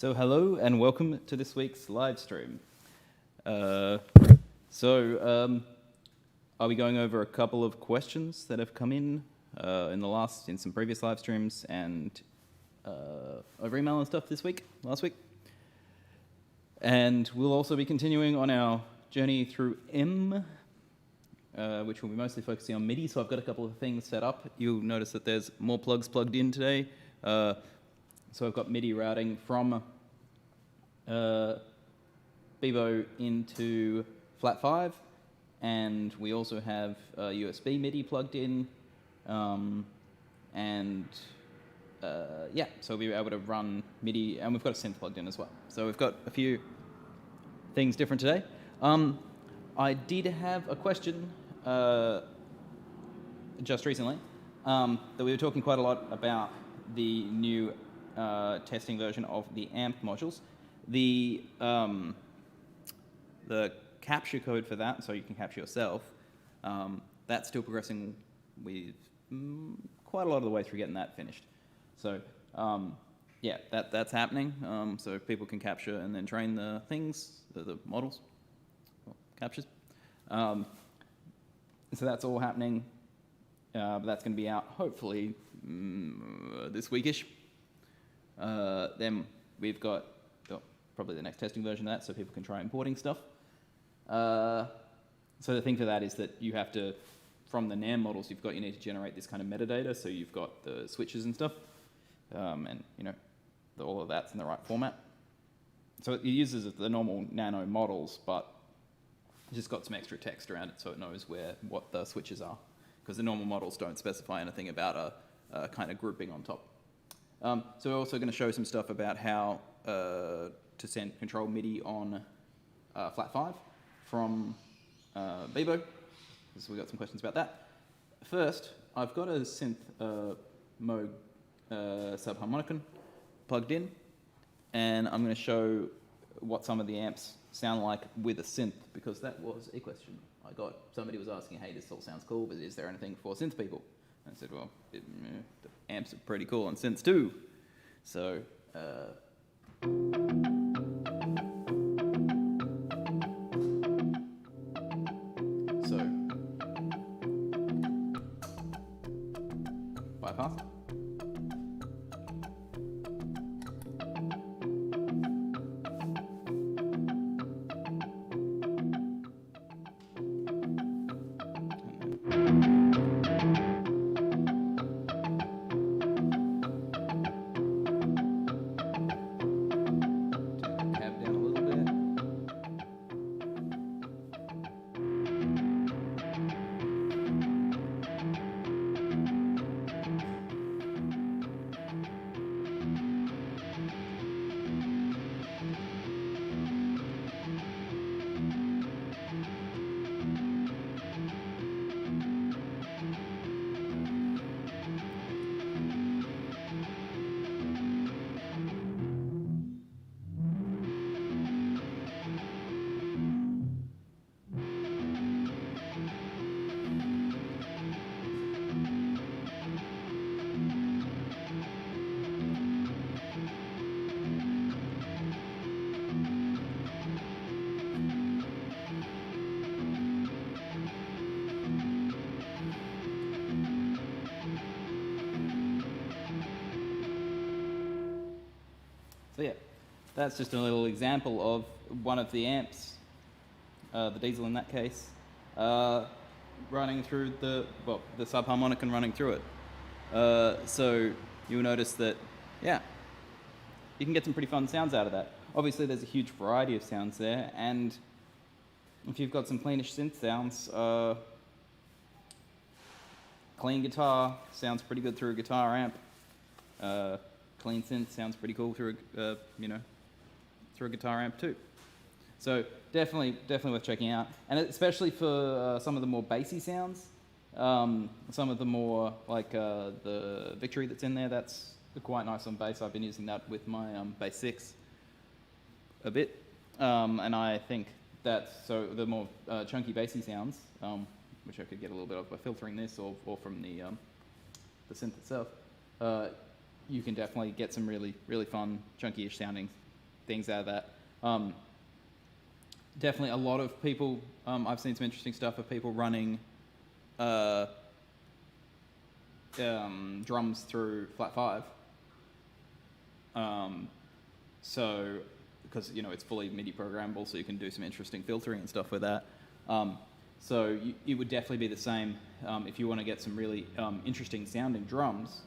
So hello and welcome to this week's live stream. I'll be going over a couple of questions that have come in some previous live streams and over email and stuff last week. And we'll also be continuing on our journey through M, which will be mostly focusing on MIDI. So I've got a couple of things set up. You'll notice that there's more plugs plugged in today. So I've got MIDI routing from Beebo into flat 5, and we also have USB MIDI plugged in, so we'll be able to run MIDI, and we've got a synth plugged in as well. So we've got a few things different today. I did have a question just recently that we were talking quite a lot about the new testing version of the AMP modules. The capture code for that, so you can capture yourself, that's still progressing with quite a lot of the way through getting that finished. So that's happening. So people can capture and then train the things, the models, or captures. So that's all happening. But that's going to be out hopefully this weekish. Then we've got probably the next testing version of that, so people can try importing stuff. So the thing for that is that you have to, from the NAM models you need to generate this kind of metadata, so you've got the switches and stuff, and all of that's in the right format. So it uses the normal nano models, but it's just got some extra text around it so it knows what the switches are, because the normal models don't specify anything about a kind of grouping on top. So we're also going to show some stuff about how to send control MIDI on flat 5 from Beebo. So we've got some questions about that. First, I've got a synth Moog subharmonicon plugged in, and I'm going to show what some of the amps sound like with a synth, because that was a question I got. Somebody was asking, hey, this all sounds cool, but is there anything for synth people? And I said, well, the amps are pretty cool on synths too. So, bypass. So yeah, that's just a little example of one of the amps, the diesel in that case, running through the subharmonicon running through it. So you'll notice that, yeah, you can get some pretty fun sounds out of that. Obviously there's a huge variety of sounds there, and if you've got some cleanish synth sounds, clean guitar sounds pretty good through a guitar amp. Clean synth sounds pretty cool through a guitar amp too. So definitely worth checking out, and especially for some of the more bassy sounds, some of the more like the Victory that's in there. That's quite nice on bass. I've been using that with my bass 6 a bit, and I think so the more chunky bassy sounds, which I could get a little bit of by filtering this or from the synth itself. You can definitely get some really fun, chunky-ish sounding things out of that. Definitely a lot of people, I've seen some interesting stuff of people running drums through flat 5. So, because it's fully MIDI programmable, so you can do some interesting filtering and stuff with that. So it would definitely be the same if you want to get some really interesting sounding drums.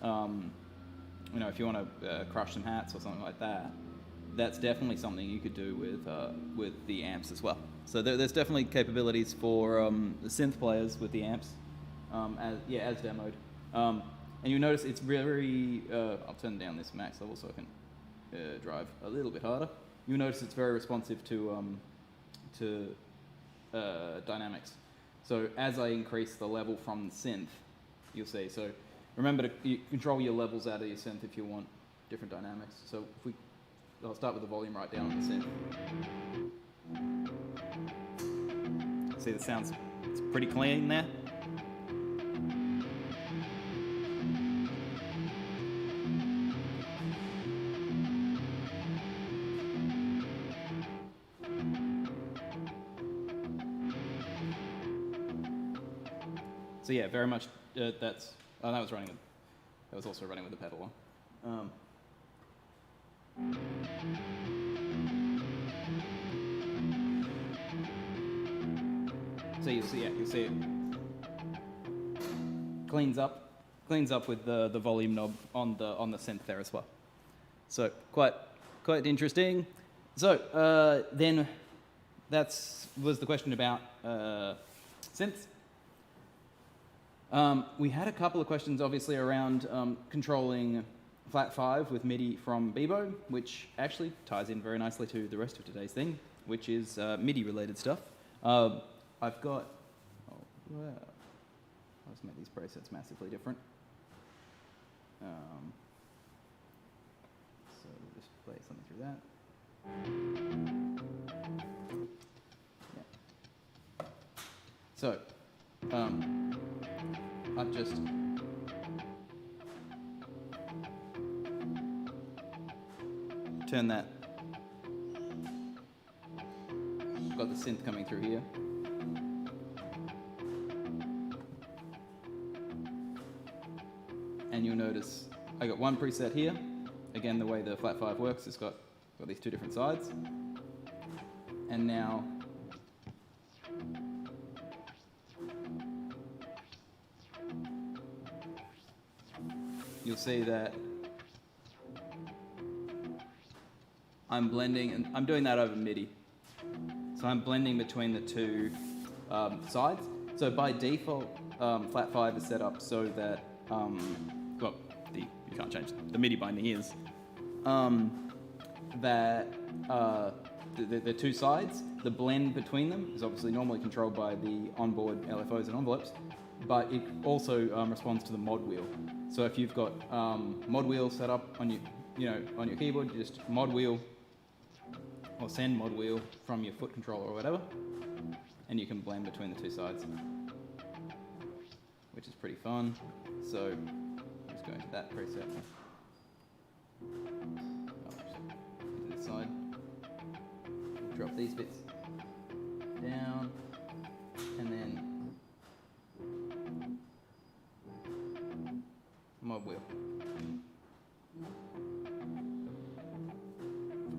If you want to crush some hats or something like that, that's definitely something you could do with the amps as well. So there's definitely capabilities for the synth players with the amps, as demoed. And you'll notice it's very. I'll turn down this max level so I can drive a little bit harder. You'll notice it's very responsive to dynamics. So as I increase the level from the synth, you'll see. So remember to control your levels out of your synth if you want different dynamics. So I'll start with the volume right down on the synth. See, it's pretty clean there. So yeah, very much. That was running. That was also running with the pedal on. So you'll see it cleans up with the volume knob on the synth there as well. So quite interesting. So then was the question about synths. We had a couple of questions, obviously, around controlling flat 5 with MIDI from Beebo, which actually ties in very nicely to the rest of today's thing, which is MIDI-related stuff. I've got... let's make these presets massively different. So we'll just play something through that. Yeah. So... I've just turn that. Got the synth coming through here. And you'll notice I got one preset here. Again, the way the flat 5 works, it's got these two different sides. And now you'll see that I'm blending, and I'm doing that over MIDI. So I'm blending between the two sides. So by default, flat 5 is set up so that, you can't change the MIDI binding is, that the two sides, the blend between them is obviously normally controlled by the onboard LFOs and envelopes, but it also responds to the mod wheel. So if you've got mod wheel set up on your keyboard, you just mod wheel or send mod wheel from your foot controller or whatever, and you can blend between the two sides, which is pretty fun. So I'm just going to that preset. Into this side. Drop these bits down, and then mod wheel.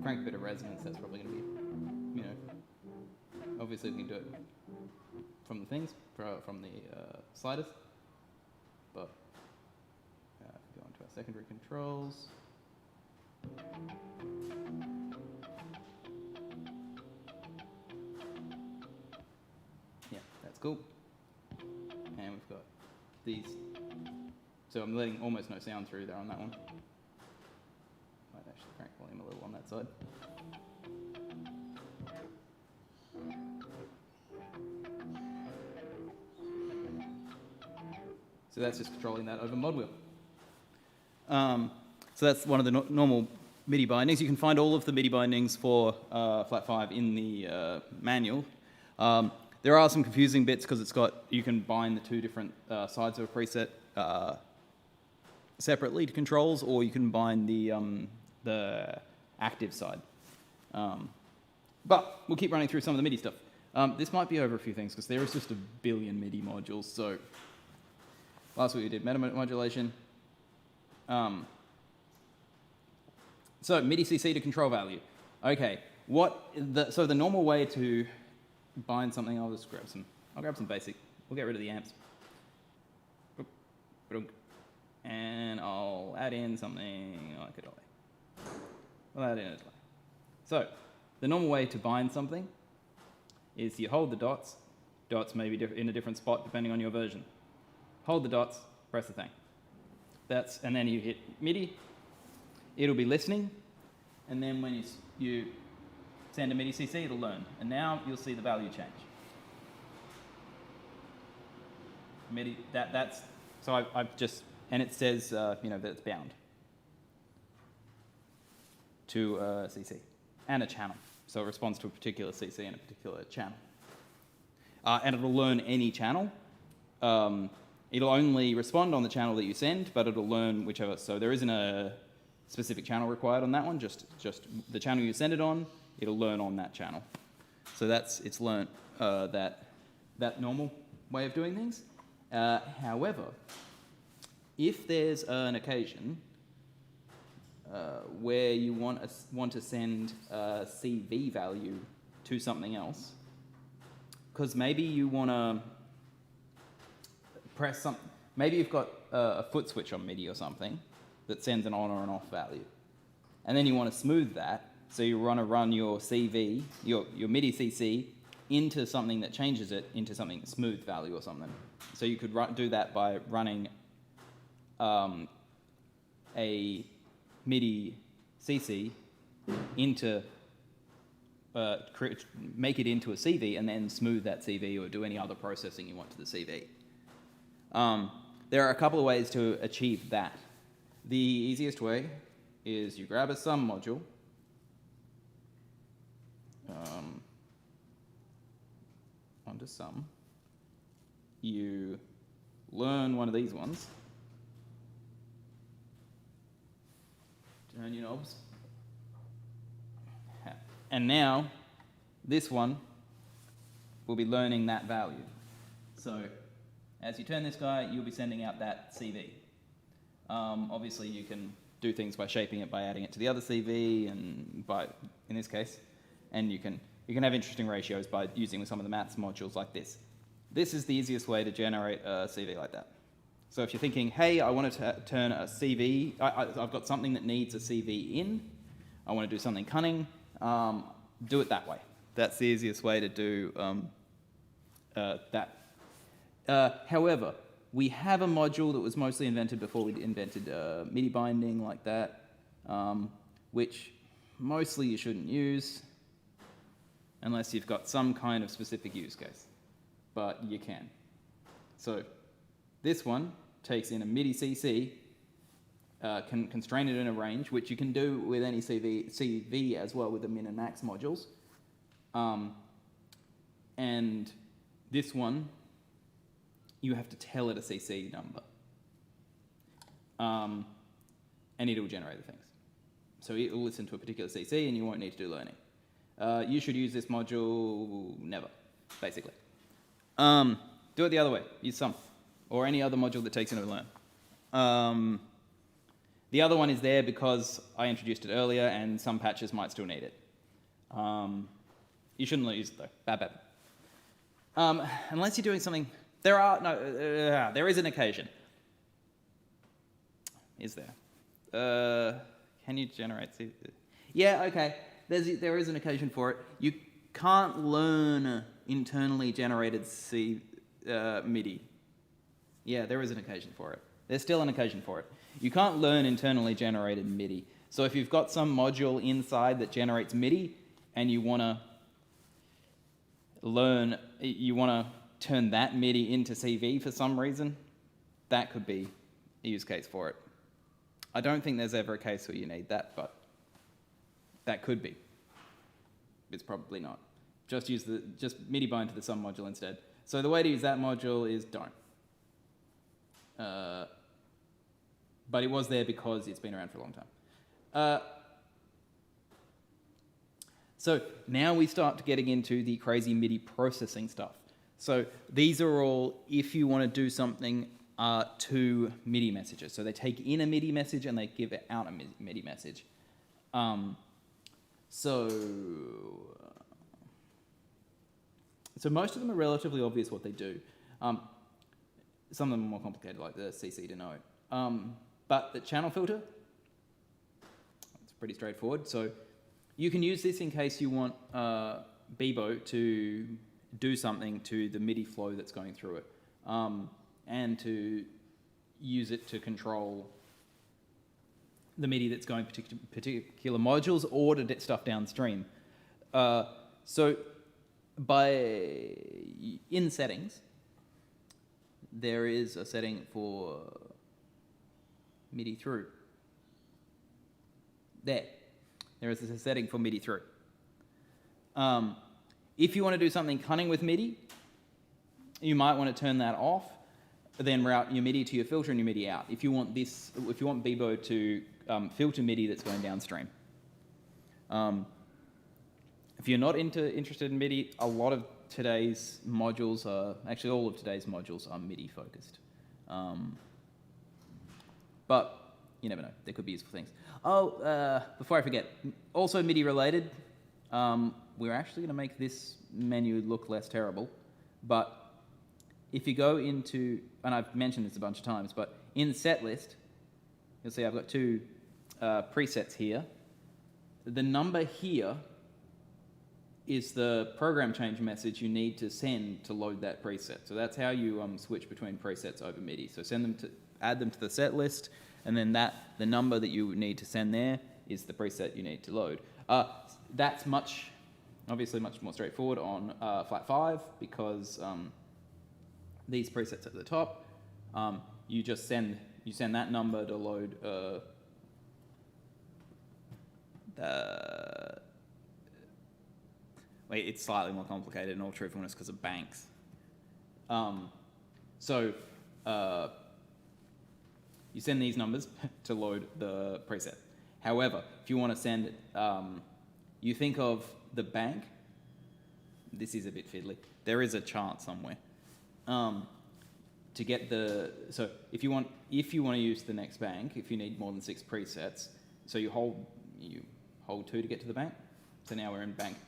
Crank a bit of resonance, that's probably going to be, obviously we can do it from the things, from the sliders, but if we go into our secondary controls, yeah, that's cool. And we've got these. So I'm letting almost no sound through there on that one. Might actually crank volume a little on that side. So that's just controlling that over mod wheel. So that's one of the normal MIDI bindings. You can find all of the MIDI bindings for flat 5 in the manual. There are some confusing bits because you can bind the two different sides of a preset separately to controls, or you can bind the active side. But we'll keep running through some of the MIDI stuff. This might be over a few things because there is just a billion MIDI modules. So last week we did meta modulation. So Midi CC to control value. Okay, so the normal way to bind something, I'll grab some basic. We'll get rid of the amps. And I'll add in something like a delay. We'll add in a delay. So the normal way to bind something is you hold the dots. Dots may be in a different spot depending on your version. Hold the dots, press the thing. And then you hit MIDI. It'll be listening, and then when you send a Midi CC, it'll learn. And now you'll see the value change. MIDI, so I've just, and it says, that it's bound to a CC and a channel. So it responds to a particular CC and a particular channel. And it'll learn any channel. It'll only respond on the channel that you send, but it'll learn whichever. So there isn't a specific channel required on that one, just the channel you send it on, it'll learn on that channel. So it's learnt that normal way of doing things. However, if there's an occasion where you want to send a CV value to something else, because maybe you want to press something, maybe you've got a foot switch on MIDI or something that sends an on or an off value, and then you want to smooth that, so you want to run your CV, your Midi CC, into something that changes it into something smooth value or something. So you could do that by running a Midi CC into make it into a CV and then smooth that CV or do any other processing you want to the CV. There are a couple of ways to achieve that. The easiest way is you grab a sum module, onto sum, you learn one of these ones, turn your knobs, and now this one will be learning that value. So as you turn this guy, you'll be sending out that CV. Obviously you can do things by shaping it by adding it to the other CV, and in this case, and you can have interesting ratios by using some of the maths modules like this. This is the easiest way to generate a CV like that. So if you're thinking, hey, I want to turn a CV, I've got something that needs a CV in, I want to do something cunning, do it that way. That's the easiest way to do that. However, we have a module that was mostly invented before we invented MIDI binding like that, which mostly you shouldn't use unless you've got some kind of specific use case, but you can. So this one takes in a Midi CC, can constrain it in a range, which you can do with any CV as well with the min and max modules. And this one, you have to tell it a CC number. And it'll generate the things. So it'll listen to a particular CC and you won't need to do learning. You should use this module never, basically. Do it the other way, use sum, or any other module that takes in a learn. The other one is there because I introduced it earlier and some patches might still need it. You shouldn't use it though, bad. Unless you're doing something, there is an occasion. Is there? Can you generate? Yeah, okay. There is an occasion for it. You can't learn internally generated MIDI. Yeah, there is an occasion for it. There's still an occasion for it. You can't learn internally generated MIDI. So if you've got some module inside that generates MIDI and you want to turn that MIDI into CV for some reason, that could be a use case for it. I don't think there's ever a case where you need that, but that could be. It's probably not. Just MIDI bind to the sum module instead. So the way to use that module is don't. But it was there because it's been around for a long time. So now we start getting into the crazy MIDI processing stuff. So these are all if you want to do something to MIDI messages. So they take in a MIDI message and they give out a MIDI message. So most of them are relatively obvious what they do. Some of them are more complicated, like the CC To Note. But the channel filter, it's pretty straightforward. So you can use this in case you want Beebo to do something to the MIDI flow that's going through it, and to use it to control the MIDI that's going particular modules or to get stuff downstream. So in settings, there is a setting for MIDI through. There is a setting for MIDI through. If you want to do something cunning with MIDI, you might want to turn that off, then route your MIDI to your filter and your MIDI out. If you want Beebo to filter MIDI that's going downstream. If you're not interested in MIDI, a lot of today's modules actually all of today's modules are MIDI focused. But you never know, there could be useful things. Before I forget, also MIDI related, we're actually going to make this menu look less terrible, but if you go into, and I've mentioned this a bunch of times, but in Setlist, you'll see I've got two presets here. The number here is the program change message you need to send to load that preset. So that's how you switch between presets over MIDI. So add them to the set list, and then the number that you need to send there is the preset you need to load. That's obviously much more straightforward on flat 5 because these presets at the top, you send that number to load it's slightly more complicated in all truthfulness because of banks. You send these numbers to load the preset. However, if you want to send, you think of the bank, this is a bit fiddly. There is a chart somewhere. To get so if you want to use the next bank, if you need more than 6 presets, so you hold 2 to get to the bank. So now we're in bank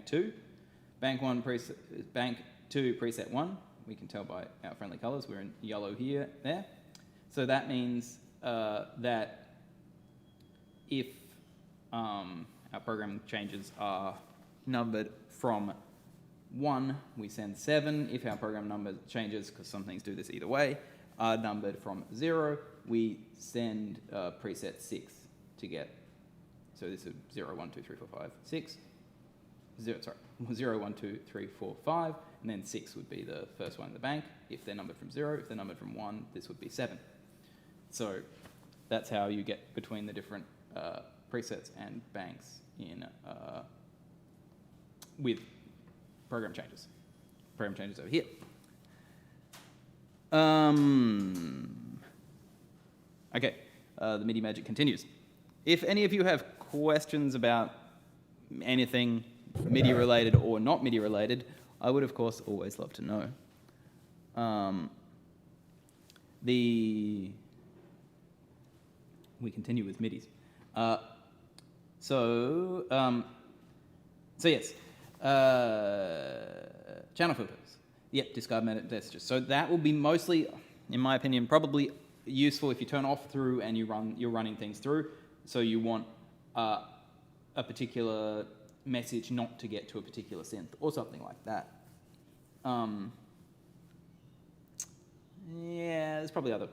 2. Bank 2 preset 1. We can tell by our friendly colors. We're in yellow there. So that means that if our program changes are numbered from 1, we send 7. If our program number changes, because some things do this either way, are numbered from 0, we send preset 6 to get. So this is 0, 1, 2, 3, 4, 5, 6. 0, 1, 2, 3, 4, 5, and then 6 would be the first one in the bank. If they're numbered from 0, if they're numbered from 1, this would be 7. So that's how you get between the different presets and banks with program changes. Program changes over here. Okay, the MIDI magic continues. If any of you have questions about anything MIDI related or not MIDI related, I would of course always love to know. We continue with MIDIs. So yes, channel filters. Yep, discard messages. So that will be mostly, in my opinion, probably useful if you turn off through and you're running things through. So you want a particular message not to get to a particular synth or something like that. Yeah, there's probably other.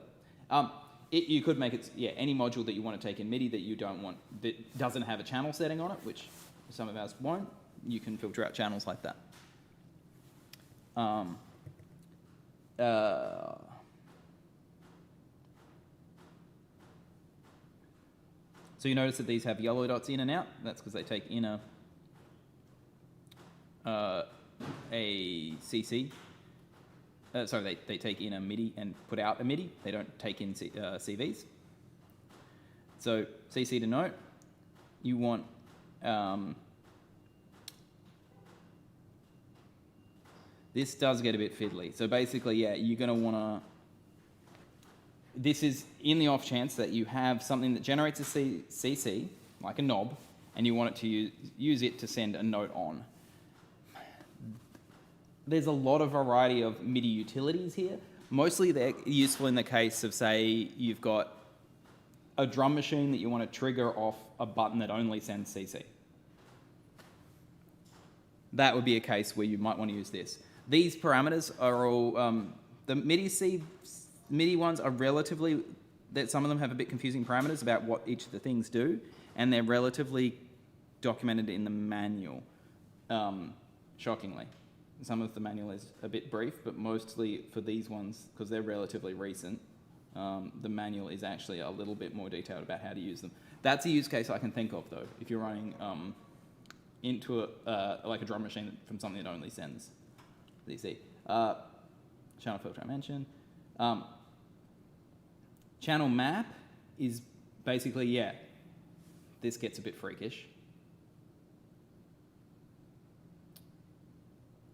You could make it, any module that you want to take in MIDI that you don't want, that doesn't have a channel setting on it, which some of ours won't, you can filter out channels like that. So you notice that these have yellow dots in and out. That's because they take in a CC. They take in a MIDI and put out a MIDI. They don't take in CVs. So CC To Note, you want this does get a bit fiddly. So basically, yeah, you're going to want to... This is in the off chance that you have something that generates a CC, like a knob, and you want it to use it to send a note on. There's a lot of variety of MIDI utilities here. Mostly they're useful in the case of, say, you've got a drum machine that you want to trigger off a button that only sends CC. That would be a case where you might want to use this. These parameters are all, the MIDI ones are relatively, that some of them have a bit confusing parameters about what each of the things do, and they're relatively documented in the manual, shockingly. Some of the manual is a bit brief, but mostly for these ones, because they're relatively recent, the manual is actually a little bit more detailed about how to use them. That's a use case I can think of, though, if you're running into like a drum machine from something that only sends CC. Channel filter I mentioned. Channel map is basically, yeah, this gets a bit freakish.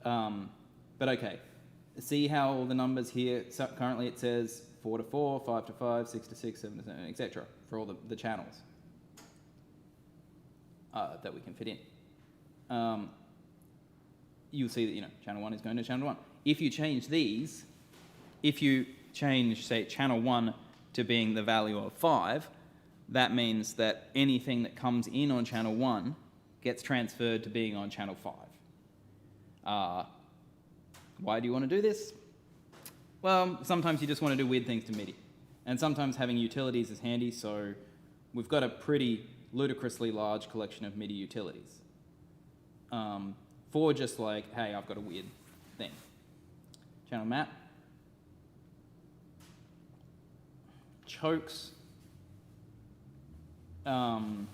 But okay, see how all the numbers here, so currently it says 4 to 4, 5 to 5, 6 to 6, 7 to 7, etc. for all the channels that we can fit in. You'll see that, you know, channel 1 is going to channel 1. If you change these, if you change, say, channel 1 to being the value of 5, that means that anything that comes in on channel 1 gets transferred to being on channel 5. Why do you want to do this? Well, sometimes you just want to do weird things to MIDI. And sometimes having utilities is handy, so we've got a pretty ludicrously large collection of MIDI utilities. For just like, hey, I've got a weird thing. Channel map. Chokes. Again,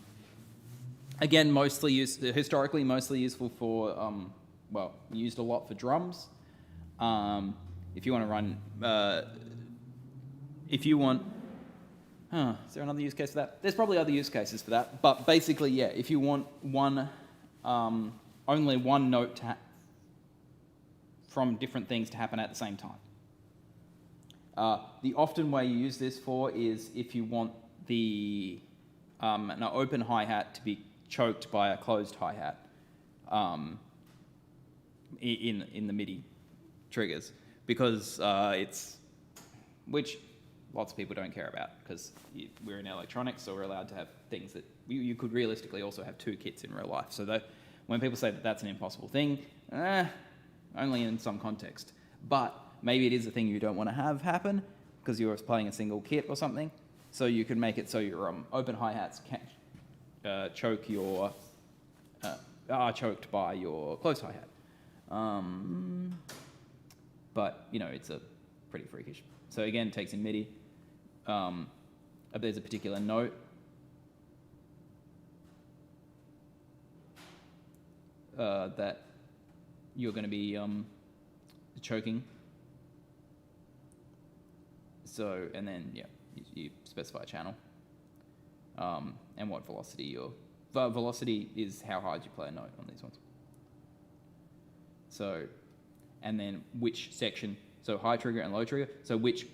historically mostly useful for, well, used a lot for drums. If you want to run, if you want, is there another use case for that? There's probably other use cases for that, but basically, yeah, if you want one, only one note from different things to happen at the same time. The often way you use this for is if you want the an open hi-hat to be choked by a closed hi-hat in the MIDI triggers, because which lots of people don't care about, because we're in electronics, so we're allowed to have things that you could realistically also have two kits in real life. So that when people say that that's an impossible thing, only in some context. But maybe it is a thing you don't want to have happen because you're playing a single kit or something. So you can make it so your open hi-hats can choke your are choked by your closed hi-hat. But you know, it's a pretty freakish. So again, it takes in MIDI. There's a particular note that you're going to be choking. So, and then yeah, you specify a channel and what velocity velocity is how hard you play a note on these ones. So, and then which section, so high trigger and low trigger, so which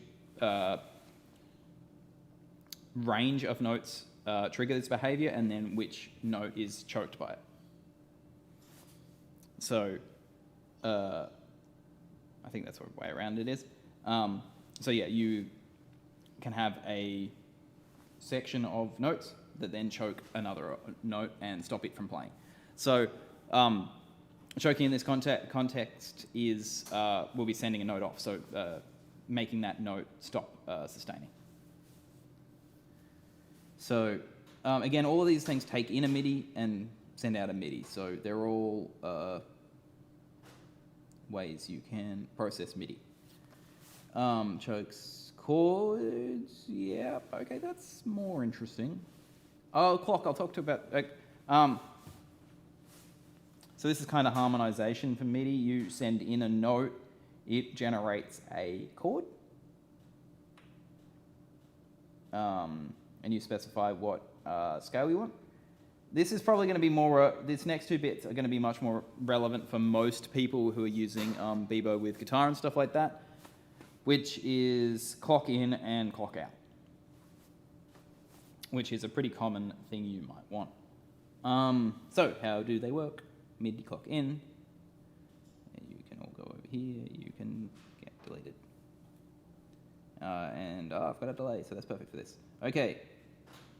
range of notes trigger this behavior, and then which note is choked by it. So, I think that's what way around it is. So yeah, you can have a section of notes that then choke another note and stop it from playing. So, choking in this context is, we'll be sending a note off, so making that note stop sustaining. So, again, all of these things take in a MIDI and send out a MIDI, so they're all ways you can process MIDI. Chokes, chords, yeah, okay, that's more interesting. Oh, clock, I'll talk to you about. So this is kind of harmonization for MIDI. You send in a note, it generates a chord, and you specify what scale you want. this is probably going to be more, these next two bits are going to be much more relevant for most people who are using Beebo with guitar and stuff like that, which is clock in and clock out, which is a pretty common thing you might want. So how do they work? Midi Clock In. You can all go over here. You can get deleted. I've got a delay, so that's perfect for this. Okay,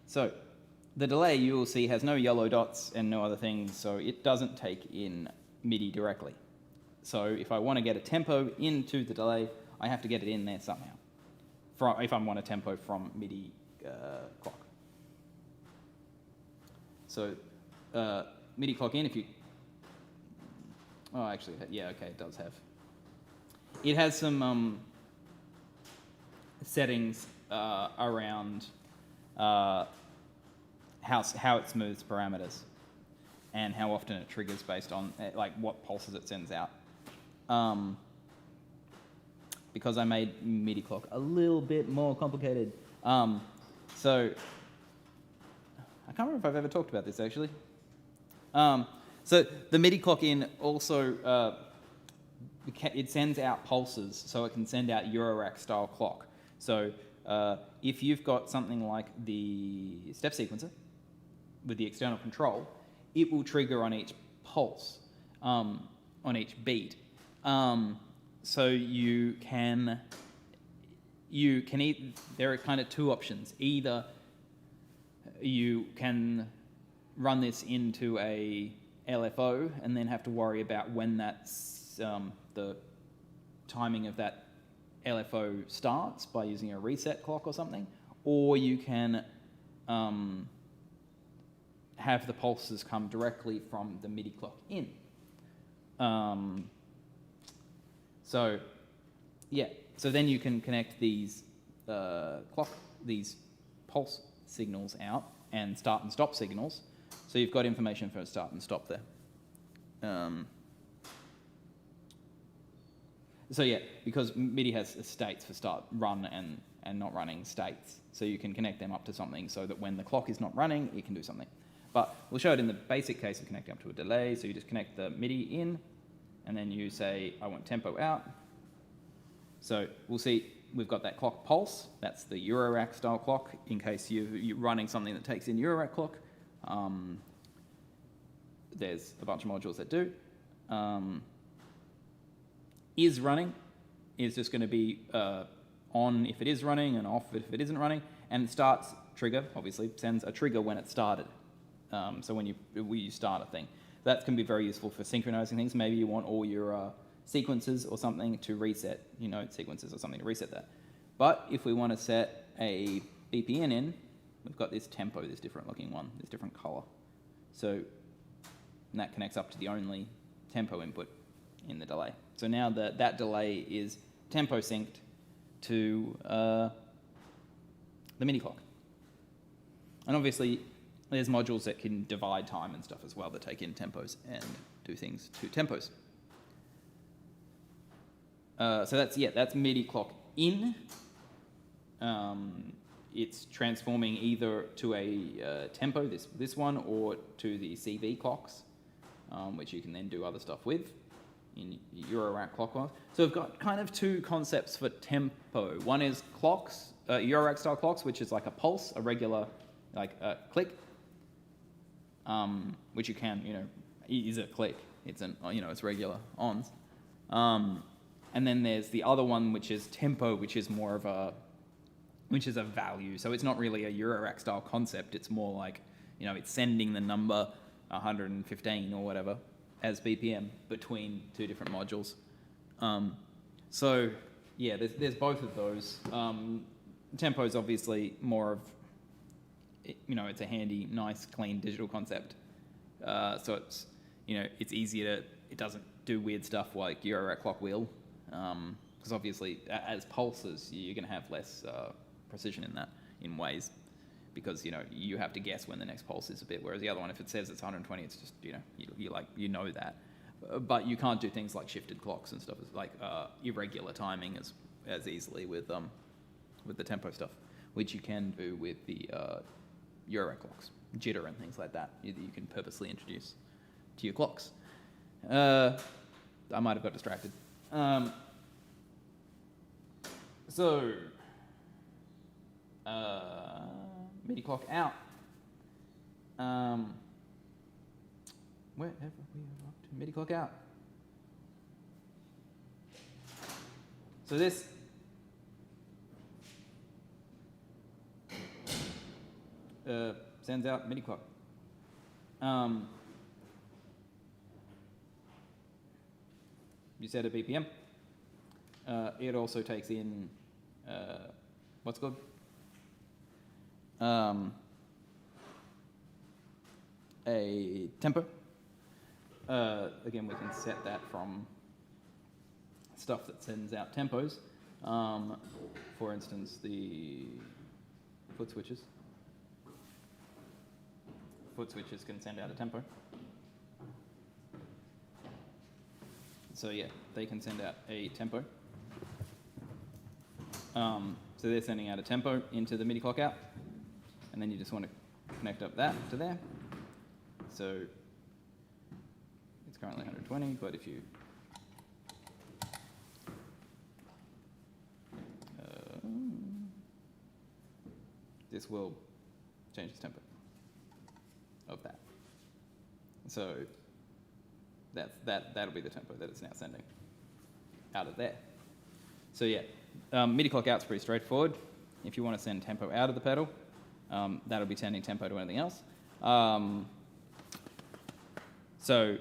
so the delay you will see has no yellow dots and no other things, so it doesn't take in MIDI directly. So if I want to get a tempo into the delay, I have to get it in there somehow. If I want a tempo from MIDI clock. So MIDI Clock In, if you... Oh, actually, yeah, okay, it does have. It has some settings around how it smooths parameters and how often it triggers based on like what pulses it sends out. Because I made MIDI clock a little bit more complicated. So I can't remember if I've ever talked about this actually. So the MIDI Clock In also it sends out pulses, so it can send out Eurorack style clock. So if you've got something like the step sequencer with the external control, it will trigger on each pulse, on each beat. So there are kind of two options. Either you can run this into a LFO and then have to worry about when that's the timing of that LFO starts by using a reset clock or something, or you can have the pulses come directly from the MIDI Clock In. So then you can connect these these pulse signals out and start and stop signals. So you've got information for start and stop there. So yeah, because MIDI has states for start, run, and not running states. So you can connect them up to something so that when the clock is not running, it can do something. But we'll show it in the basic case of connecting up to a delay. So you just connect the MIDI in, and then you say, I want tempo out. So we'll see we've got that clock pulse. That's the Eurorack style clock in case you're running something that takes in Eurorack clock. There's a bunch of modules that do. Is running is just going to be on if it is running and off if it isn't running. And starts trigger, obviously, sends a trigger when it started. So when you start a thing. That can be very useful for synchronizing things. Maybe you want all your sequences or something to reset, sequences or something to reset that. But if we want to set a BPN in, we've got this tempo, this different looking one, this different color. So that connects up to the only tempo input in the delay. So now that delay is tempo synced to the MIDI clock. And obviously, there's modules that can divide time and stuff as well that take in tempos and do things to tempos. So that's MIDI Clock In. It's transforming either to a tempo, this one, or to the CV clocks, which you can then do other stuff with in Eurorack clockwise. So we've got kind of two concepts for tempo. One is clocks, Eurorack style clocks, which is like a pulse, a regular like a click, which you can, is a click. It's it's regular ons. And then there's the other one, which is tempo, which is more of a value. So it's not really a Eurorack style concept. It's more like, it's sending the number 115 or whatever as BPM between two different modules. So yeah, there's both of those. Tempo is obviously more of, it's a handy, nice, clean digital concept. So it's, it's easier it doesn't do weird stuff like Eurorack clock will. Because obviously, as pulses, you're going to have less precision in that, in ways, because you have to guess when the next pulse is a bit. Whereas the other one, if it says it's 120, it's just you know that. But you can't do things like shifted clocks and stuff, like irregular timing as easily with the tempo stuff, which you can do with the Eurorack clocks. jitter and things like that that you can purposely introduce to your clocks. I might have got distracted. Midi Clock Out. Wherever we are up to, Midi Clock Out. So this sends out MIDI clock. You set a BPM. It also takes in what's called a tempo. Again, we can set that from stuff that sends out tempos. For instance, the foot switches. Foot switches can send out a tempo. So yeah, they can send out a tempo. So they're sending out a tempo into the MIDI clock out, and then you just want to connect up that to there. So it's currently 120, but if you this will change the tempo of that. So that'll be the tempo that it's now sending out of there. So yeah, MIDI clock out's pretty straightforward. If you want to send tempo out of the pedal, that'll be sending tempo to anything else. So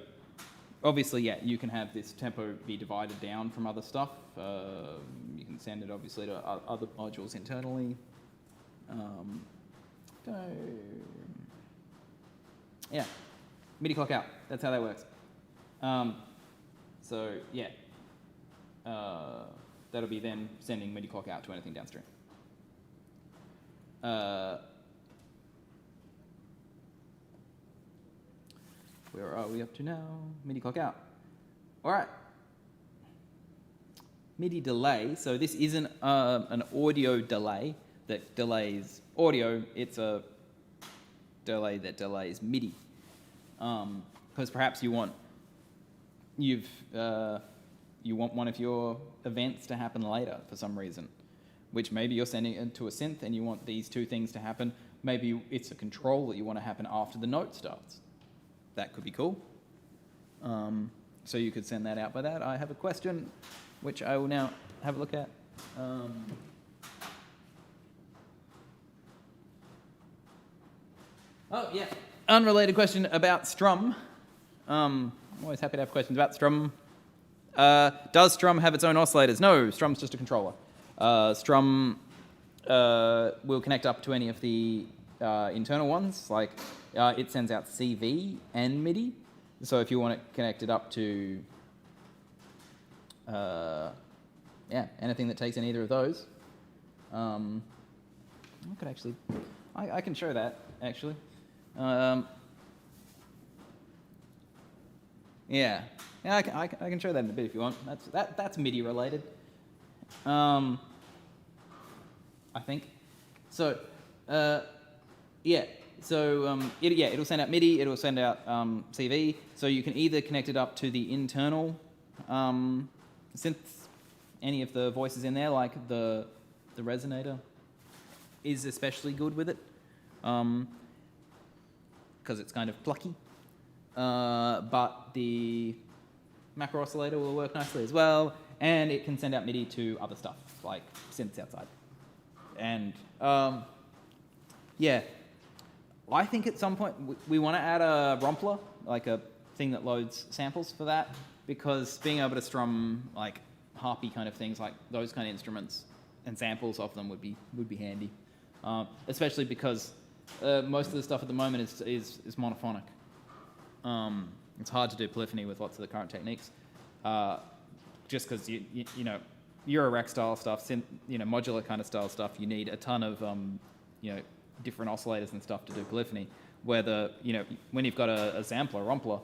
obviously, yeah, you can have this tempo be divided down from other stuff. You can send it obviously to other modules internally. Yeah, MIDI clock out. That's how that works. So yeah, that'll be then sending MIDI clock out to anything downstream. Where are we up to now? MIDI clock out. All right. Midi delay. So this isn't an audio delay that delays audio. It's a delay that delays MIDI. Because perhaps you want one of your events to happen later for some reason, which maybe you're sending it to a synth and you want these two things to happen. Maybe it's a control that you want to happen after the note starts. That could be cool. So you could send that out by that. I have a question, which I will now have a look at. Oh, yeah. Unrelated question about Strum. I'm always happy to have questions about Strum. Does Strum have its own oscillators? No, Strum's just a controller. Strum will connect up to any of the internal ones, like it sends out CV and MIDI. So if you want it connected up to anything that takes in either of those, I can show that actually. I can show that in a bit if you want. That's MIDI related. I think. So it'll send out MIDI. It'll send out CV. So you can either connect it up to the internal synths, any of the voices in there, like the resonator is especially good with it, because it's kind of plucky. But the macro oscillator will work nicely as well, and it can send out MIDI to other stuff, like synths outside. And I think at some point we want to add a rompler, like a thing that loads samples for that, because being able to strum like harpy kind of things, like those kind of instruments and samples of them would be handy, especially because most of the stuff at the moment is monophonic. It's hard to do polyphony with lots of the current techniques, just because you know Euro rack style stuff, modular kind of style stuff. You need a ton of different oscillators and stuff to do polyphony. Where when you've got a sampler, rompler,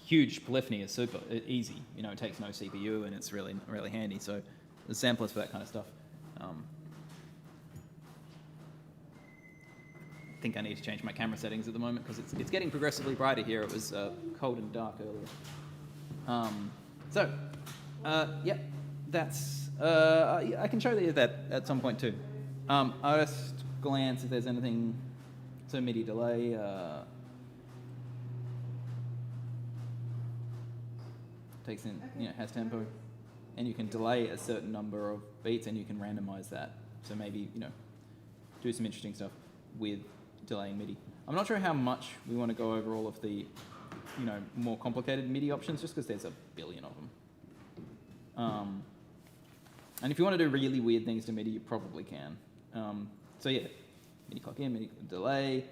huge polyphony is super easy. It takes no CPU and it's really really handy. So the samplers for that kind of stuff. think I need to change my camera settings at the moment because it's getting progressively brighter here. It was cold and dark earlier. Yep, that's... I can show you that at some point too. I'll just glance if there's anything... So Midi Delay... takes in, has tempo, and you can delay a certain number of beats, and you can randomize that. So maybe, do some interesting stuff with delaying MIDI. I'm not sure how much we want to go over all of the, more complicated MIDI options, just because there's a billion of them. And if you want to do really weird things to MIDI, you probably can. So yeah, Midi Clock In, Midi Delay,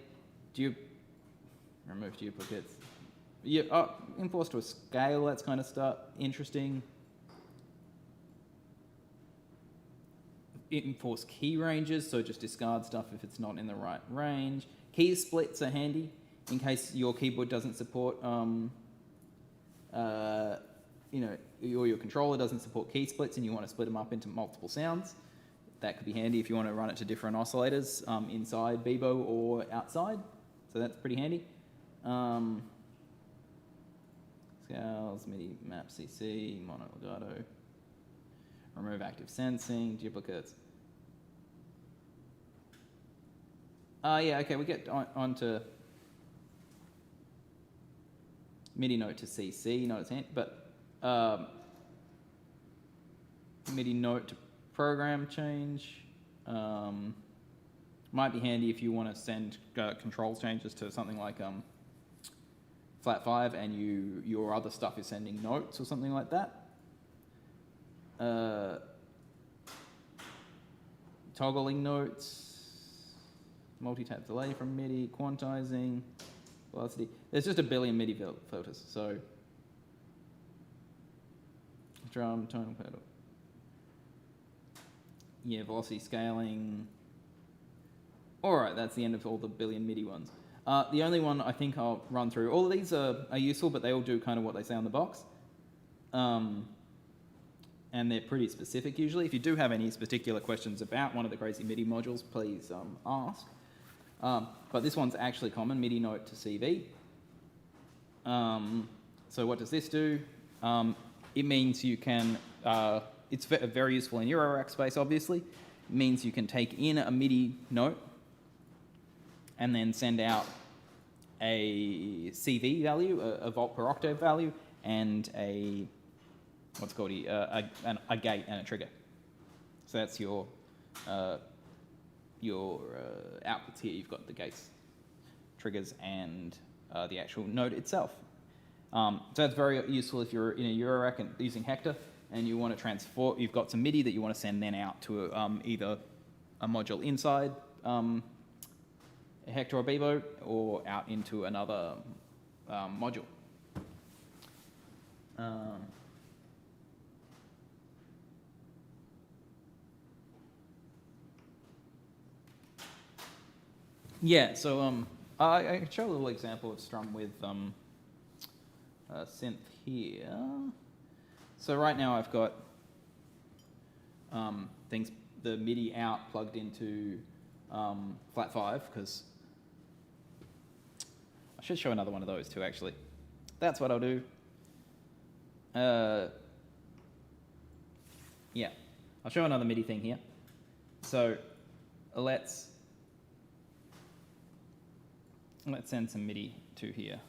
remove duplicates. Yeah, enforce to a scale, that's kind of stuff interesting. Enforce key ranges, so just discard stuff if it's not in the right range. Key splits are handy in case your keyboard doesn't support, or your controller doesn't support key splits and you want to split them up into multiple sounds. That could be handy if you want to run it to different oscillators inside Beebo or outside. So that's pretty handy. Scales, Midi Map CC, mono legato, remove active sensing, duplicates. Okay, we get onto Midi Note To CC, not its hand, but Midi Note to program change. Might be handy if you want to send controls changes to something like flat 5 and your other stuff is sending notes or something like that. Toggling notes, multi-tap delay from MIDI, quantizing, velocity. There's just a billion MIDI filters, so drum, tonal pedal. Yeah, velocity scaling. All right, that's the end of all the billion MIDI ones. The only one I think I'll run through, all of these are useful, but they all do kind of what they say on the box. And they're pretty specific usually. If you do have any particular questions about one of the crazy MIDI modules, please ask. But this one's actually common, Midi Note To CV. So what does this do? It means you can, it's very useful in Eurorack space, obviously. It means you can take in a MIDI note and then send out a CV value, a volt per octave value, and a gate and a trigger. So that's your outputs here. You've got the gates, triggers, and the actual note itself. So that's very useful if you're in a Eurorack and using Hector, and you want to transform. You've got some MIDI that you want to send then out to either a module inside Hector or Beebo, or out into another module. Yeah, so I can show a little example of Strum with a synth here. So right now I've got the MIDI out plugged into flat 5, because I should show another one of those too, actually. That's what I'll do. Yeah, I'll show another MIDI thing here. So let's send some MIDI to here.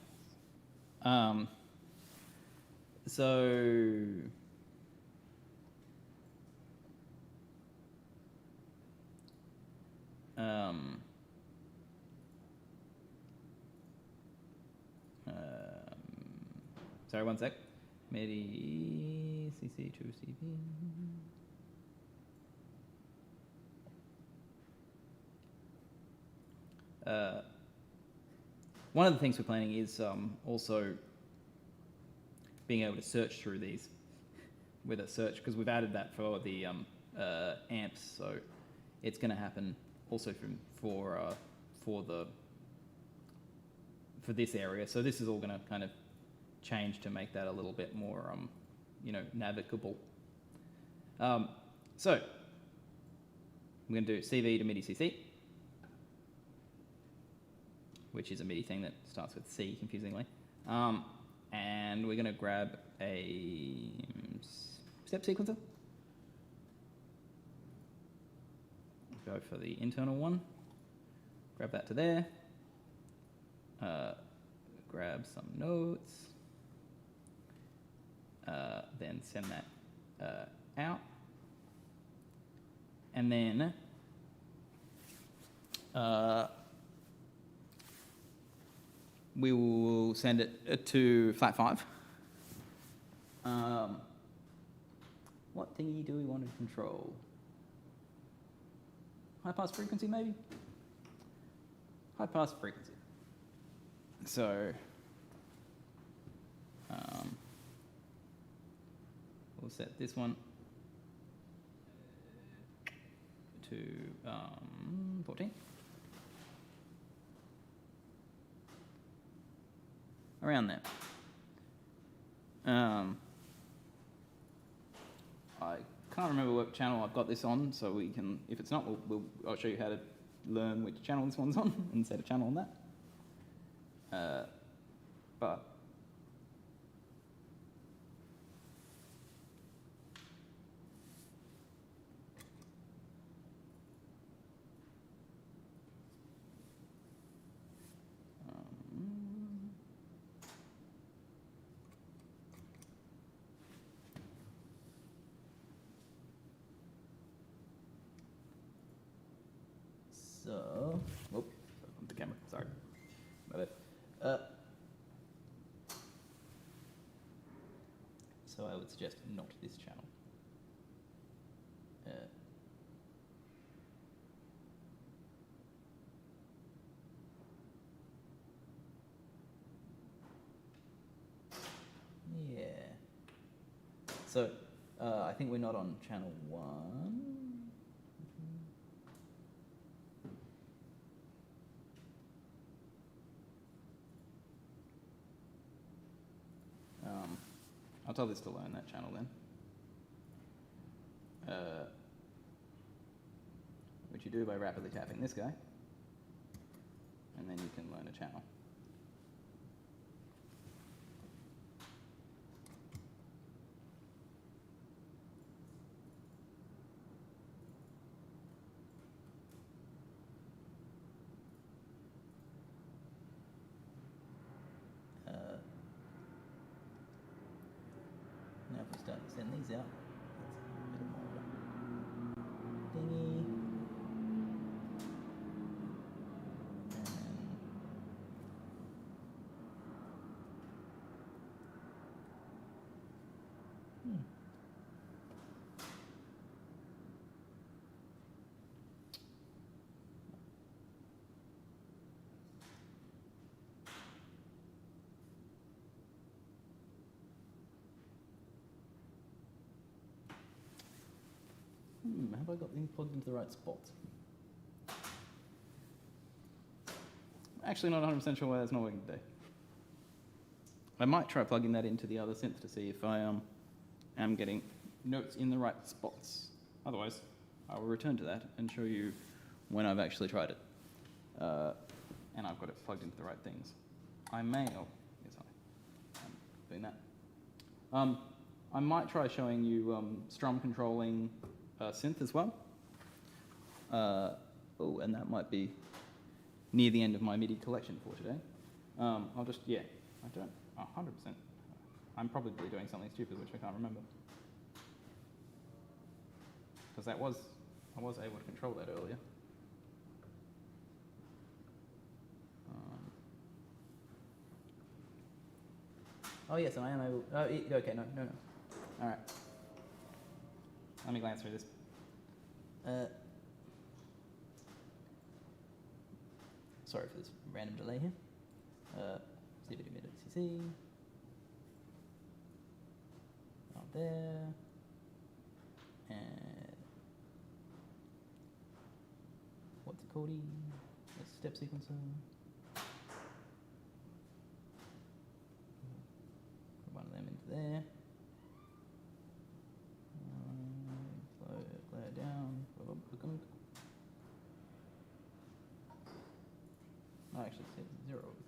Sorry, one sec. Midi CC To CV. One of the things we're planning is also being able to search through these with a search, because we've added that for the amps, so it's going to happen also for this area. So this is all going to kind of change to make that a little bit more navigable. So we're going to do CV to Midi CC. which is a MIDI thing that starts with C, confusingly. And we're going to grab a step sequencer. Go for the internal one. Grab that to there. Grab some notes. Then send that out. And then we will send it to flat 5. What thingy do we want to control? High pass frequency, maybe? High pass frequency. So we'll set this one to 14. Around there. I can't remember what channel I've got this on, so we can, if it's not, I'll show you how to learn which channel this one's on and set a channel on that. But so, oh, on the camera, sorry. My bad. So I would suggest not this channel. Yeah. So I think we're not on channel 1. I'll tell this to learn that channel then. Which you do by rapidly tapping this guy, and then you can learn a channel. Now if we start to send these out, that's a bit more thingy. Have I got these plugged into the right spots? Actually not 100% sure why that's not working today. I might try plugging that into the other synth to see if I am getting notes in the right spots. Otherwise, I will return to that and show you when I've actually tried it. And I've got it plugged into the right things. I may, oh, yes, I'm doing that. I might try showing you strum controlling synth as well. Oh, and that might be near the end of my MIDI collection for today. I'll just, yeah, I don't, 100%. I'm probably doing something stupid which I can't remember. Because I was able to control that earlier. Oh yes, and I am able, okay, no. All right. Let me glance through this. Sorry for this random delay here. Midi CC. Out there. And what's it called? A step sequencer. Put one of them into there. Slow it down. Okay, actually zero will be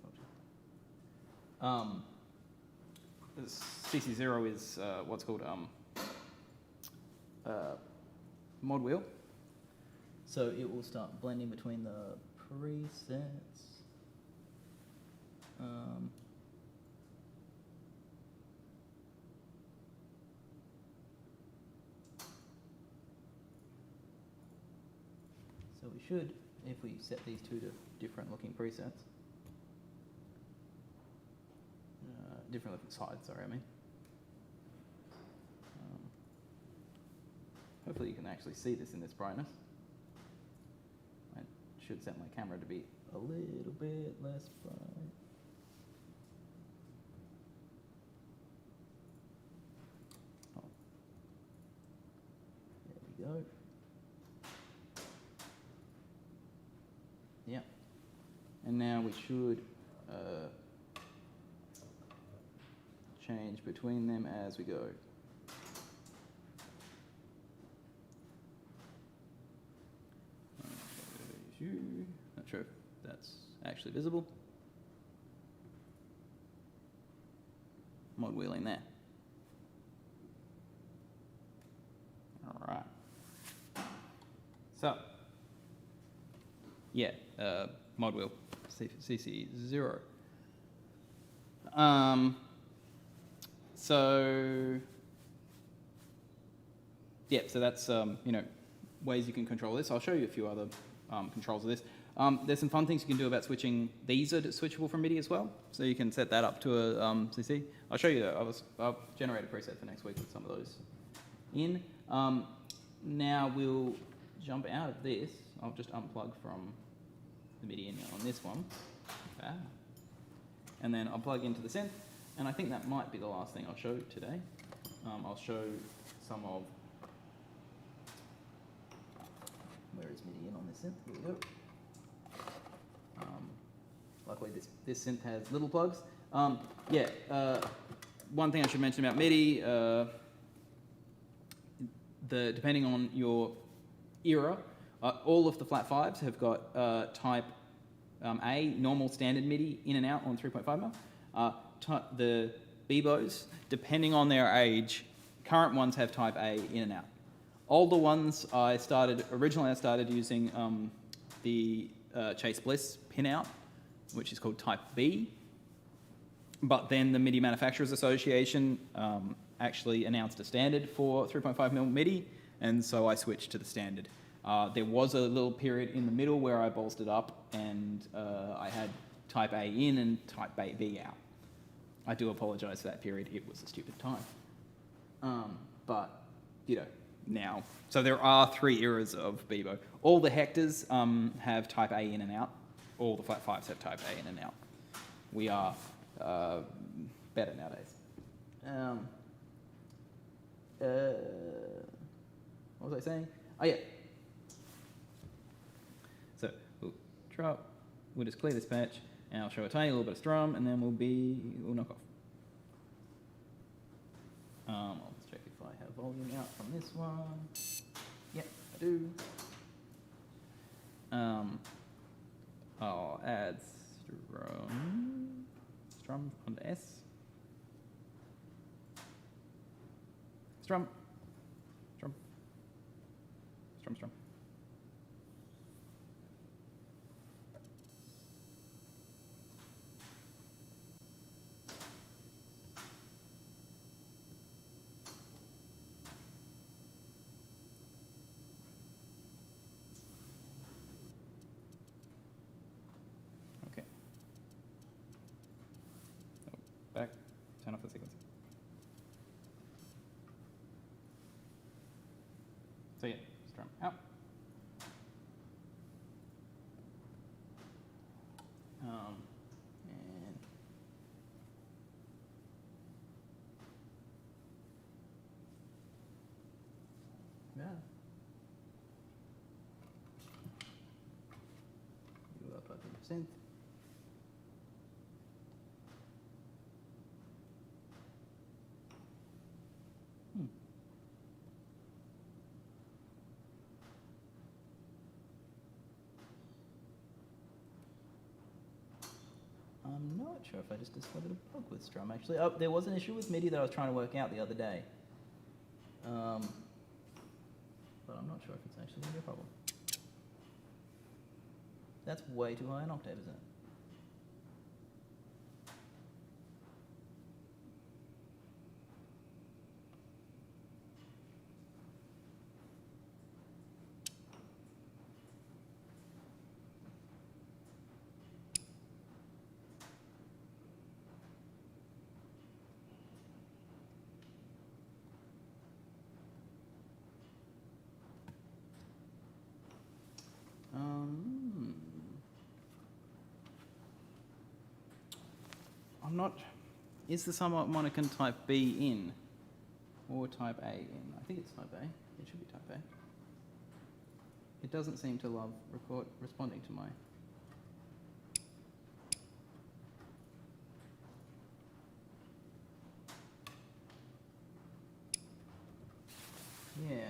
functional. CC0 is what's called mod wheel. So it will start blending between the presets. So we should, if we set these two to different looking presets, different looking sides, sorry, I mean. Hopefully you can actually see this in this brightness. I should set my camera to be a little bit less bright. Oh. There we go. Yeah. And now we should change between them as we go. Not sure if that's actually visible. Mod wheeling there. All right. So, yeah, mod wheel CC0. So, yeah, so that's, you know, ways you can control this. I'll show you a few other controls of this. There's some fun things you can do about switching. These are switchable from MIDI as well, so you can set that up to a CC. I'll show you that. I'll generate a preset for next week with some of those in. Now we'll jump out of this. I'll just unplug from the MIDI in on this one. And then I'll plug into the synth. And I think that might be the last thing I'll show today. I'll show some of, where is MIDI in on this synth? Here we go. Luckily this synth has little plugs. One thing I should mention about MIDI, depending on your era, all of the flat fives have got type A, normal standard MIDI in and out on 3.5mm. The Beebos, depending on their age, current ones have type A in and out. Older ones, originally I started using the Chase Bliss pinout, which is called type B. But then the MIDI Manufacturers Association actually announced a standard for 3.5mm MIDI, and so I switched to the standard. There was a little period in the middle where I bolstered up and I had type A in and type B out. I do apologize for that period. It was a stupid time. But, you know, now. So there are 3 eras of Beebo. All the Hectors have type A in and out. All the flat fives have type A in and out. We are better nowadays. What was I saying? Oh, yeah. So we'll drop. We'll just clear this patch. And I'll show a tiny little bit of Strum, and then we'll knock off. I'll just check if I have volume out from this one. Yep, I do. I'll add Strum onto S. Strum. Back, turn off the sequencing. So yeah, Strum out. And yeah. You up 100%. sure if I just discovered a bug with Strum, actually. Oh, there was an issue with MIDI that I was trying to work out the other day. But I'm not sure if it's actually going to be a problem. That's way too high an octave, isn't it? I'm not. Is the subharmonican type B in or type A in? I think it's type A. It should be type A. It doesn't seem to love responding to my. Yeah.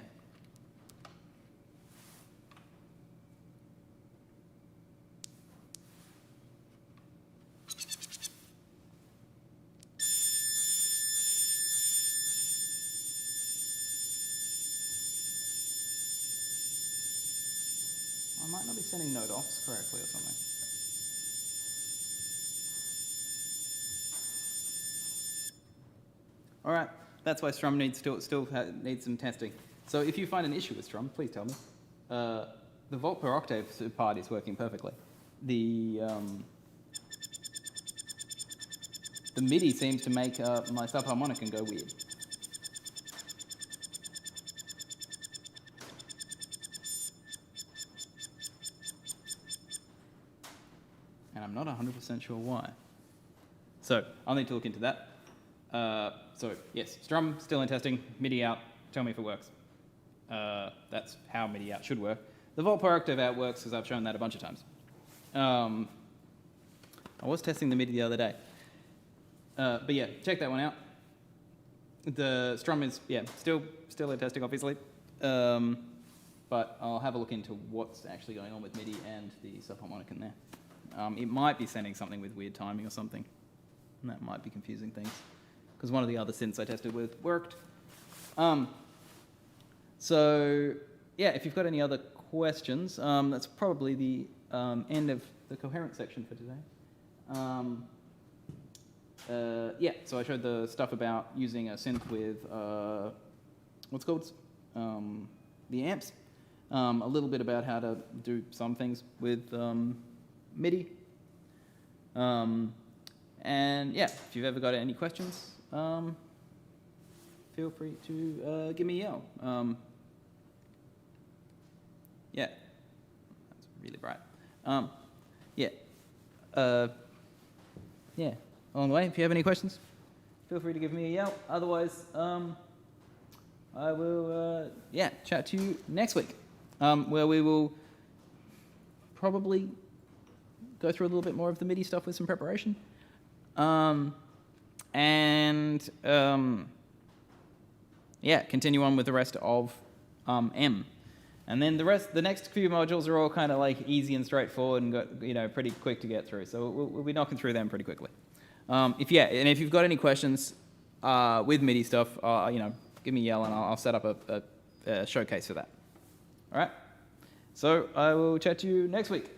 I might not be sending note offs correctly or something. All right, that's why Strum needs still needs some testing. So if you find an issue with Strum, please tell me. The volt per octave part is working perfectly. The MIDI seems to make my subharmonican go weird. And I'm not 100% sure why. So I'll need to look into that. So yes, Strum still in testing, MIDI out, tell me if it works. That's how MIDI out should work. The volt per octave out works because I've shown that a bunch of times. I was testing the MIDI the other day. But yeah, check that one out. The Strum is, yeah, still in testing, obviously. But I'll have a look into what's actually going on with MIDI and the subharmonican there. It might be sending something with weird timing or something. And that might be confusing things. Because one of the other synths I tested with worked. So, yeah, if you've got any other questions, that's probably the end of the coherent section for today. Yeah, so I showed the stuff about using a synth with, what's it called? The amps. A little bit about how to do some things with MIDI. And yeah, if you've ever got any questions, feel free to give me a yell. Yeah, that's really bright. Yeah, yeah. Along the way, if you have any questions, feel free to give me a yell. Otherwise, I will, yeah, chat to you next week, where we will probably go through a little bit more of the MIDI stuff with some preparation. Yeah, continue on with the rest of M. And then the next few modules are all kind of like easy and straightforward and got, pretty quick to get through. So we'll be knocking through them pretty quickly. If you've got any questions with MIDI stuff, give me a yell and I'll set up a showcase for that. All right. So I will chat to you next week.